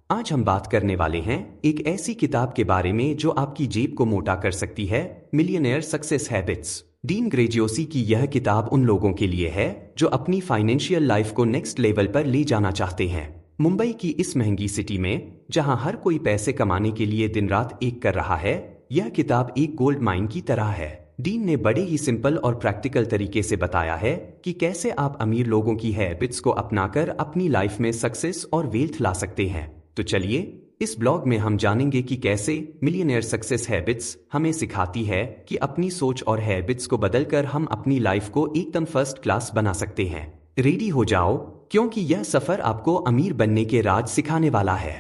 आज हम बात करने वाले हैं एक ऐसी किताब के बारे में जो आपकी जेब को मोटा कर सकती है, मिलियनेयर सक्सेस हैबिट्स। डीन ग्रेजियोसी की यह किताब उन लोगों के लिए है जो अपनी फाइनेंशियल लाइफ को नेक्स्ट लेवल पर ले जाना चाहते हैं। मुंबई की इस महंगी सिटी में, जहां हर कोई पैसे कमाने के लिए दिन रात एक कर रहा है, यह किताब एक गोल्ड माइन की तरह है। डीन ने बड़े ही सिंपल और प्रैक्टिकल तरीके से बताया है कि कैसे आप अमीर लोगों की हैबिट्स को अपनाकर अपनी लाइफ में सक्सेस और वेल्थ ला सकते हैं। तो चलिए, इस ब्लॉग में हम जानेंगे कि कैसे मिलियनेयर सक्सेस हैबिट्स हमें सिखाती है कि अपनी सोच और हैबिट्स को बदलकर हम अपनी लाइफ को एकदम फर्स्ट क्लास बना सकते हैं। रेडी हो जाओ, क्योंकि यह सफर आपको अमीर बनने के राज सिखाने वाला है।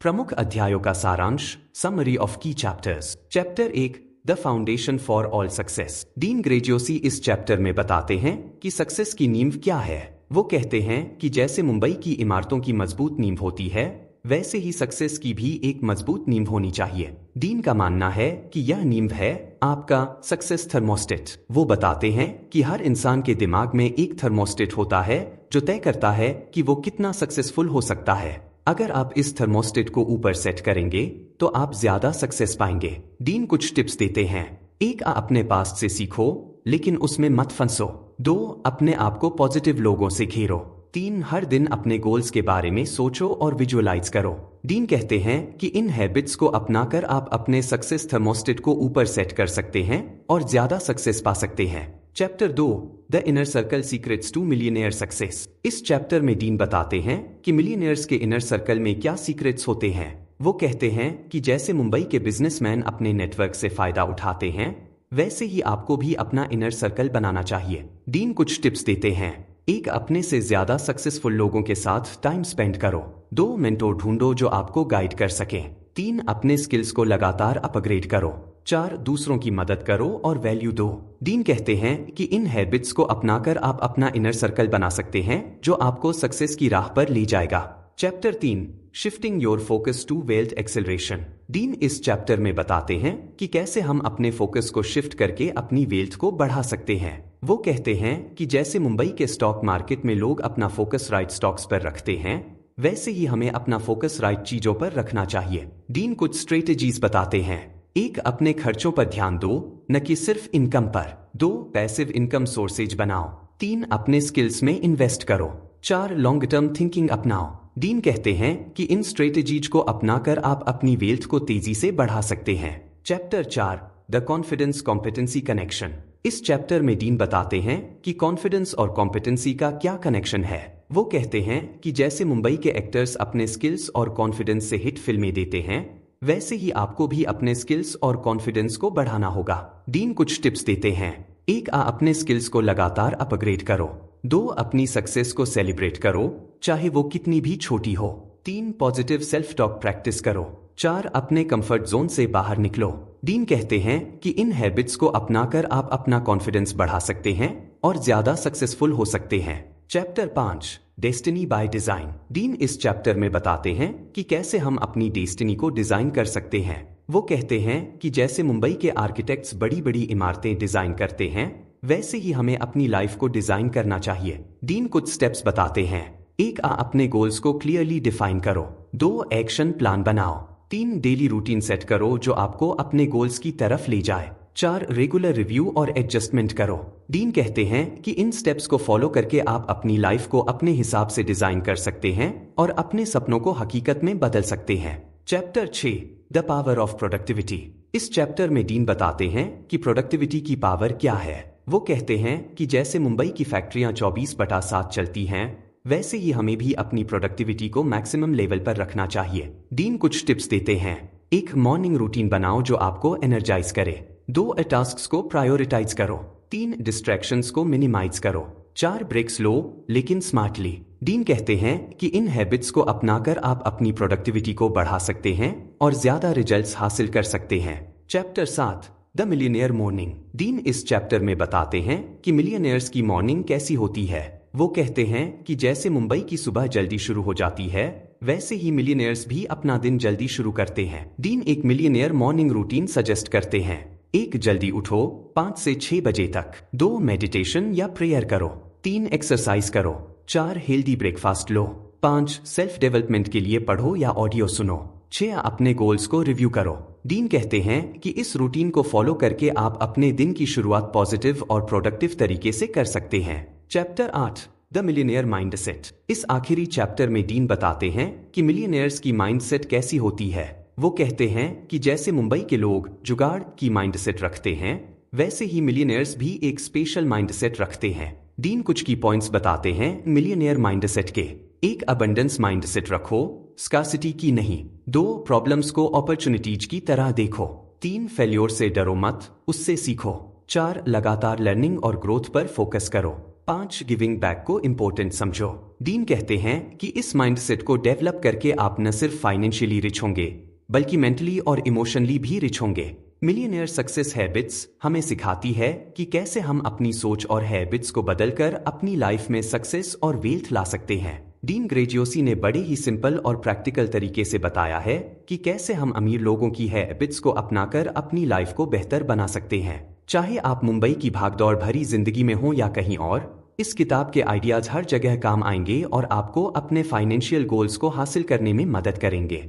प्रमुख अध्यायों का सारांश, summary of key chapters. Chapter 1, the foundation for all success. Dean Graziosi इस चैप्टर में बताते हैं कि सक्सेस की नींव क्या है। वो कहते हैं कि जैसे मुंबई की इमारतों की मजबूत नींव होती है, वैसे ही सक्सेस की भी एक मजबूत नींव होनी चाहिए। डीन का मानना है कि यह नींव है आपका सक्सेस थर्मोस्टेट। वो बताते हैं कि हर इंसान के दिमाग में एक थर्मोस्टेट होता है जो तय करता है कि वो कितना सक्सेसफुल हो सकता है। अगर आप इस थर्मोस्टेट को ऊपर सेट करेंगे तो आप ज्यादा सक्सेस पाएंगे। डीन कुछ टिप्स देते हैं। 1, अपने पास्ट से सीखो लेकिन उसमें मत फंसो। 2, अपने आप को पॉजिटिव लोगों से घेरो। 3, हर दिन अपने गोल्स के बारे में सोचो और विजुअलाइज करो। डीन कहते हैं कि इन हैबिट्स को अपनाकर आप अपने सक्सेस थर्मोस्टेट को ऊपर सेट कर सकते हैं और ज्यादा सक्सेस पा सकते हैं। Chapter 2, the inner circle secrets to millionaire success. इस चैप्टर में डीन बताते हैं कि मिलियनेयर्स के इनर सर्कल में क्या सीक्रेट्स होते हैं। वो कहते हैं कि जैसे मुंबई के बिजनेसमैन अपने नेटवर्क से फायदा उठाते हैं, वैसे ही आपको भी अपना इनर सर्कल बनाना चाहिए। डीन कुछ टिप्स देते हैं। 1, अपने से ज्यादा सक्सेसफुल लोगों के साथ टाइम स्पेंड करो। 2, मेंटोर ढूंढो जो आपको गाइड कर सके। 3, अपने स्किल्स को लगातार अपग्रेड करो। 4, दूसरों की मदद करो और वैल्यू दो। डीन कहते हैं कि इन हैबिट्स को अपनाकर आप अपना इनर सर्कल बना सकते हैं जो आपको सक्सेस की राह पर ले जाएगा। Chapter 3, shifting your focus to wealth acceleration. Dean इस चैप्टर में बताते हैं कि कैसे हम अपने फोकस को शिफ्ट करके अपनी वेल्थ को बढ़ा सकते हैं। वो कहते हैं कि जैसे मुंबई के स्टॉक मार्केट में लोग अपना फोकस राइट स्टॉक्स पर रखते हैं, वैसे ही हमें अपना फोकस राइट चीजों पर रखना चाहिए। डीन कुछ स्ट्रेटेजीज बताते हैं। 1, अपने खर्चों पर ध्यान दो, न कि सिर्फ इनकम पर। 2, पैसिव इनकम सोर्सेज बनाओ। 3, अपने स्किल्स में इन्वेस्ट करो। 4, लॉन्ग टर्म थिंकिंग अपनाओ। डीन कहते हैं कि इन स्ट्रेटेजीज को अपनाकर आप अपनी वेल्थ को तेजी से बढ़ा सकते हैं। Chapter 4, the confidence competency connection. इस चैप्टर में डीन बताते हैं कि कॉन्फिडेंस और कॉम्पिटेंसी का क्या कनेक्शन है। वो कहते हैं कि जैसे मुंबई के एक्टर्स अपने स्किल्स और कॉन्फिडेंस से हिट फिल्में देते हैं, वैसे ही आपको भी अपने स्किल्स और कॉन्फिडेंस को बढ़ाना होगा। डीन कुछ टिप्स देते हैं। 1, अपने स्किल्स को लगातार अपग्रेड करो। 2, अपनी सक्सेस को सेलिब्रेट करो, चाहे वो कितनी भी छोटी हो। 3, पॉजिटिव सेल्फ टॉक प्रैक्टिस करो। 4, अपने कंफर्ट जोन से बाहर निकलो। डीन कहते हैं कि इन हैबिट्स को अपनाकर आप अपना कॉन्फिडेंस बढ़ा सकते हैं और ज्यादा सक्सेसफुल हो सकते हैं। Chapter 5, destiny by design. Dean इस चैप्टर में बताते हैं कि कैसे हम अपनी डेस्टिनी को डिजाइन कर सकते हैं। वो कहते हैं कि जैसे मुंबई के आर्किटेक्ट्स बड़ी बड़ी इमारतें डिजाइन करते हैं, वैसे ही हमें अपनी लाइफ को डिजाइन करना चाहिए। डीन कुछ स्टेप्स बताते हैं। 1, अपने गोल्स को क्लियरली डिफाइन करो। 2, एक्शन प्लान बनाओ। 3, डेली रूटीन सेट करो जो आपको अपने गोल्स की तरफ ले जाए। 4, रेगुलर रिव्यू और एडजस्टमेंट करो। डीन कहते हैं कि इन स्टेप्स को फॉलो करके आप अपनी लाइफ को अपने हिसाब से डिजाइन कर सकते हैं और अपने सपनों को हकीकत में बदल सकते हैं। Chapter 6, the power of productivity. इस चैप्टर में डीन बताते हैं कि प्रोडक्टिविटी की पावर क्या है। वो कहते हैं कि जैसे मुंबई की फैक्ट्रियां 24/7 चलती हैं, वैसे ही हमें भी अपनी प्रोडक्टिविटी को मैक्सिमम लेवल पर रखना चाहिए। डीन कुछ टिप्स देते हैं। 1, मॉर्निंग रूटीन बनाओ जो आपको एनर्जाइज करे। 2, टास्क्स को प्रायोरिटाइज करो। 3, डिस्ट्रैक्शंस को मिनिमाइज करो। 4, ब्रेक्स लो लेकिन स्मार्टली। डीन कहते हैं कि इन हैबिट्स को अपनाकर आप अपनी प्रोडक्टिविटी को बढ़ा सकते हैं और ज्यादा रिजल्ट्स हासिल कर सकते हैं। Chapter 7, the millionaire morning. Dean इस चैप्टर में बताते हैं कि मिलियनेयर्स की मॉर्निंग कैसी होती है। वो कहते हैं कि जैसे मुंबई की सुबह जल्दी शुरू हो जाती है, वैसे ही मिलियनेयर्स भी अपना दिन जल्दी शुरू करते हैं। डीन एक मिलियनेयर मॉर्निंग रूटीन सजेस्ट करते हैं। 1, जल्दी उठो 5 से 6 बजे तक। 2, मेडिटेशन या प्रेयर करो। 3, एक्सरसाइज करो। 4, हेल्दी ब्रेकफास्ट लो। 5 सेल्फ डेवलपमेंट के लिए पढ़ो या ऑडियो सुनो। 6 अपने गोल्स को रिव्यू करो। डीन कहते हैं कि इस रूटीन को फॉलो करके आप अपने दिन की शुरुआत पॉजिटिव और प्रोडक्टिव तरीके से कर सकते हैं। Chapter 8 the millionaire mindset. इस आखिरी चैप्टर में डीन बताते हैं कि मिलियनेयर्स की माइंडसेट कैसी होती है। वो कहते हैं कि जैसे मुंबई के लोग जुगाड़ की माइंडसेट रखते हैं, वैसे ही मिलियनेयर्स भी एक स्पेशल माइंडसेट रखते हैं। डीन कुछ की पॉइंट्स बताते हैं मिलियनेयर माइंडसेट के। 1 अबंडेंस माइंडसेट रखो, स्कार्सिटी की नहीं। 2 प्रॉब्लम्स को अपॉर्चुनिटीज की तरह देखो। 3 फेल्योर से डरो मत, उससे सीखो। 4 लगातार लर्निंग और ग्रोथ पर फोकस करो। 5 गिविंग बैक को इम्पोर्टेंट समझो। डीन कहते हैं कि इस माइंडसेट को डेवलप करके आप न सिर्फ फाइनेंशियली रिच होंगे, बल्कि मेंटली और इमोशनली भी रिच होंगे। मिलियनेयर सक्सेस हैबिट्स हमें सिखाती है कि कैसे हम अपनी सोच और हैबिट्स को बदलकर अपनी लाइफ में सक्सेस और वेल्थ ला सकते हैं। डीन ग्रेजियोसी ने बड़े ही सिंपल और प्रैक्टिकल तरीके से बताया है कि कैसे हम अमीर लोगों की हैबिट्स को अपनाकर अपनी लाइफ को बेहतर बना सकते हैं। चाहे आप मुंबई की भागदौड़ भरी जिंदगी में हो या कहीं और, इस किताब के आइडियाज हर जगह काम आएंगे और आपको अपने फाइनेंशियल गोल्स को हासिल करने में मदद करेंगे।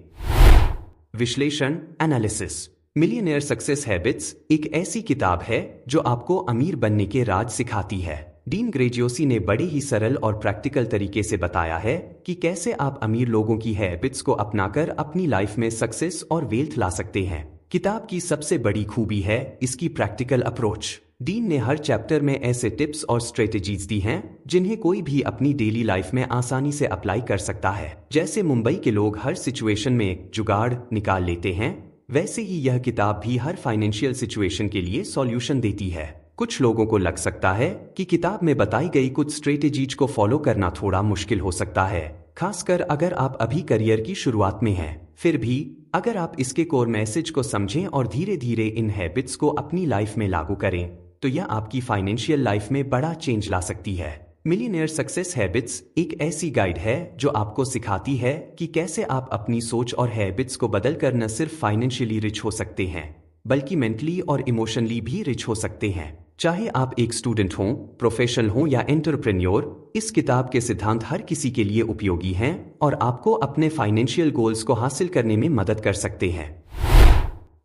विश्लेषण एनालिसिस। मिलियनेयर सक्सेस हैबिट्स एक ऐसी किताब है जो आपको अमीर बनने के राज सिखाती है। डीन ग्रेजियोसी ने बड़े ही सरल और प्रैक्टिकल तरीके से बताया है कि कैसे आप अमीर लोगों की हैबिट्स को अपनाकर अपनी लाइफ में सक्सेस और वेल्थ ला सकते हैं। किताब की सबसे बड़ी खूबी है इसकी प्रैक्टिकल अप्रोच। डीन ने हर चैप्टर में ऐसे टिप्स और स्ट्रेटेजीज दी हैं जिन्हें कोई भी अपनी डेली लाइफ में आसानी से अप्लाई कर सकता है। जैसे मुंबई के लोग हर सिचुएशन में जुगाड़ निकाल लेते हैं, वैसे ही यह किताब भी हर फाइनेंशियल सिचुएशन के लिए सॉल्यूशन देती है। कुछ लोगों को लग सकता है कि किताब में बताई गई कुछ स्ट्रेटेजीज को फॉलो करना थोड़ा मुश्किल हो सकता है, खासकर अगर आप अभी करियर की शुरुआत में हैं। फिर भी अगर आप इसके कोर मैसेज को समझें और धीरे धीरे इन हैबिट्स को अपनी लाइफ में लागू करें, तो यह आपकी फाइनेंशियल लाइफ में बड़ा चेंज ला सकती है। मिलियनेयर सक्सेस हैबिट्स एक ऐसी गाइड है जो आपको सिखाती है कि कैसे आप अपनी सोच और हैबिट्स को बदलकर न सिर्फ फाइनेंशियली रिच हो सकते हैं, बल्कि मेंटली और इमोशनली भी रिच हो सकते हैं। चाहे आप एक स्टूडेंट हों, प्रोफेशनल हों या एंटरप्रेन्योर, इस किताब के सिद्धांत हर किसी के लिए उपयोगी हैं और आपको अपने फाइनेंशियल गोल्स को हासिल करने में मदद कर सकते हैं।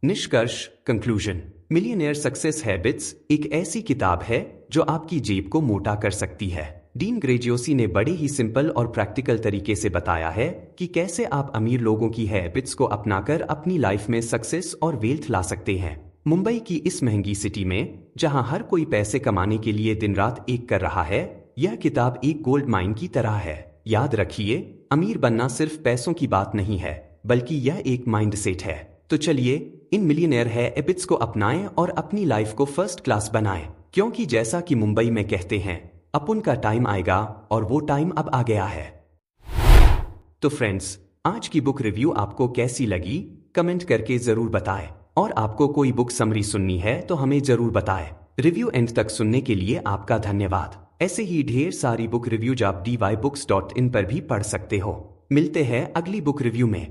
निष्कर्ष कंक्लूजन। मिलियनेयर सक्सेस हैबिट्स एक ऐसी किताब है जो आपकी जेब को मोटा कर सकती है। डीन ग्रेजियोसी ने बड़े ही सिंपल और प्रैक्टिकल तरीके से बताया है कि कैसे आप अमीर लोगों की हैबिट्स को अपनाकर अपनी लाइफ में सक्सेस और वेल्थ ला सकते हैं। मुंबई की इस महंगी सिटी में, जहां हर कोई पैसे कमाने के लिए दिन रात एक कर रहा है, यह किताब एक गोल्ड माइन की तरह है। याद रखिए, अमीर बनना सिर्फ पैसों की बात नहीं है, बल्कि यह एक माइंडसेट है। तो चलिए इन मिलियनेयर हैबिट्स को अपनाएं और अपनी लाइफ को फर्स्ट क्लास बनाएं, क्योंकि जैसा कि मुंबई में कहते हैं, अपन का टाइम आएगा और वो टाइम अब आ गया है। तो फ्रेंड्स, आज की बुक रिव्यू आपको कैसी लगी कमेंट करके जरूर बताएं, और आपको कोई बुक समरी सुननी है तो हमें जरूर बताएं। रिव्यू एंड तक सुनने के लिए आपका धन्यवाद। ऐसे ही ढेर सारी बुक रिव्यूज आप dybooks.in पर भी पढ़ सकते हो। मिलते हैं अगली बुक रिव्यू में।